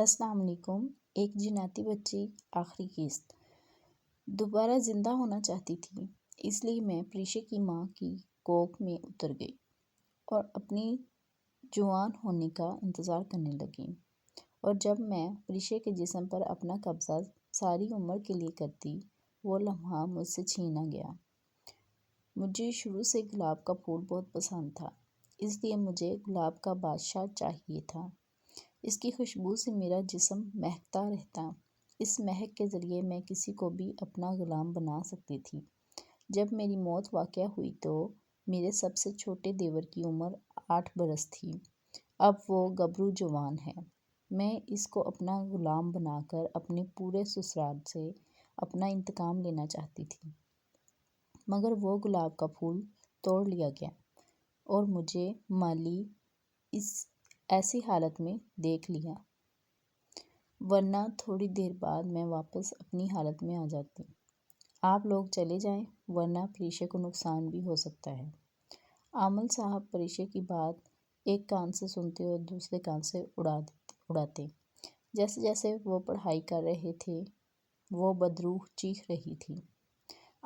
السلام علیکم۔ ایک جناتی بچی آخری قسط دوبارہ زندہ ہونا چاہتی تھی، اس لیے میں پریشے کی ماں کی کوکھ میں اتر گئی اور اپنی جوان ہونے کا انتظار کرنے لگی۔ اور جب میں پریشے کے جسم پر اپنا قبضہ ساری عمر کے لیے کرتی، وہ لمحہ مجھ سے چھینا گیا۔ مجھے شروع سے گلاب کا پھول بہت پسند تھا، اس لیے مجھے گلاب کا بادشاہ چاہیے تھا۔ اس کی خوشبو سے میرا جسم مہکتا رہتا۔ اس مہک کے ذریعے میں کسی کو بھی اپنا غلام بنا سکتی تھی۔ جب میری موت واقع ہوئی تو میرے سب سے چھوٹے دیور کی عمر 8 برس تھی۔ اب وہ گبرو جوان ہے۔ میں اس کو اپنا غلام بنا کر اپنے پورے سسرال سے اپنا انتقام لینا چاہتی تھی، مگر وہ گلاب کا پھول توڑ لیا گیا اور مجھے مالی ایسی حالت میں دیکھ لیا، ورنہ تھوڑی دیر بعد میں واپس اپنی حالت میں آ جاتی۔ آپ لوگ چلے جائیں، ورنہ پریشے کو نقصان بھی ہو سکتا ہے۔ عامل صاحب پریشے کی بات ایک کان سے سنتے اور دوسرے کان سے اڑاتے۔ جیسے جیسے وہ پڑھائی کر رہے تھے، وہ بدروح چیخ رہی تھی۔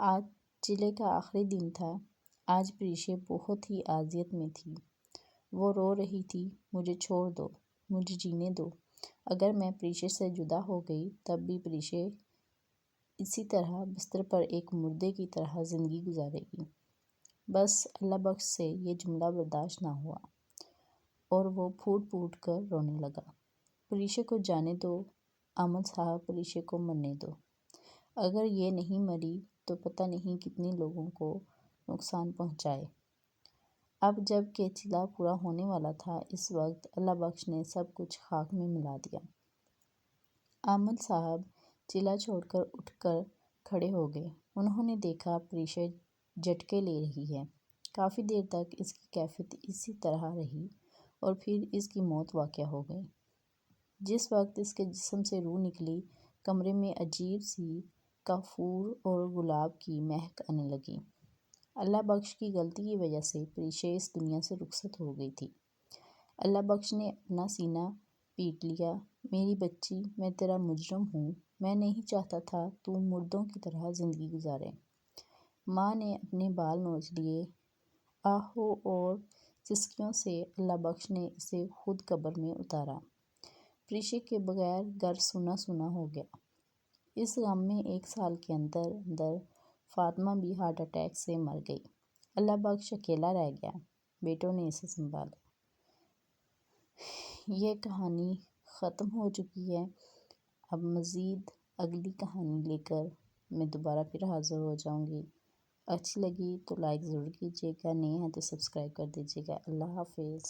آج چلے کا آخری دن تھا۔ آج پریشے بہت ہی اذیت میں تھی۔ وہ رو رہی تھی، مجھے چھوڑ دو، مجھے جینے دو۔ اگر میں پریشے سے جدا ہو گئی تب بھی پریشے اسی طرح بستر پر ایک مردے کی طرح زندگی گزارے گی۔ بس اللہ بخش سے یہ جملہ برداشت نہ ہوا اور وہ پھوٹ پھوٹ کر رونے لگا۔ پریشے کو جانے دو، عامل صاحب، پریشے کو مرنے دو۔ اگر یہ نہیں مری تو پتہ نہیں کتنے لوگوں کو نقصان پہنچائے۔ اب جب کہ چلا پورا ہونے والا تھا، اس وقت اللہ بخش نے سب کچھ خاک میں ملا دیا۔ عامل صاحب چلا چھوڑ کر اٹھ کر کھڑے ہو گئے۔ انہوں نے دیکھا پریشے جھٹکے لے رہی ہے۔ کافی دیر تک اس کی کیفیت اسی طرح رہی اور پھر اس کی موت واقع ہو گئی۔ جس وقت اس کے جسم سے روح نکلی، کمرے میں عجیب سی کافور اور گلاب کی مہک آنے لگی۔ اللہ بخش کی غلطی کی وجہ سے پریشے اس دنیا سے رخصت ہو گئی تھی۔ اللہ بخش نے اپنا سینہ پیٹ لیا۔ میری بچی، میں تیرا مجرم ہوں۔ میں نہیں چاہتا تھا تو مردوں کی طرح زندگی گزارے۔ ماں نے اپنے بال نوچ لیے۔ آہوں اور سسکیوں سے اللہ بخش نے اسے خود قبر میں اتارا۔ پریشے کے بغیر گھر سونا سونا ہو گیا۔ اس غم میں 1 سال کے اندر اندر فاطمہ بھی ہارٹ اٹیک سے مر گئی۔ اللہ بخش اکیلا رہ گیا۔ بیٹوں نے اسے سنبھالا۔ یہ کہانی ختم ہو چکی ہے۔ اب مزید اگلی کہانی لے کر میں دوبارہ پھر حاضر ہو جاؤں گی۔ اچھی لگی تو لائک ضرور کیجیے گا، نئے ہیں تو سبسکرائب کر دیجیے گا۔ اللہ حافظ۔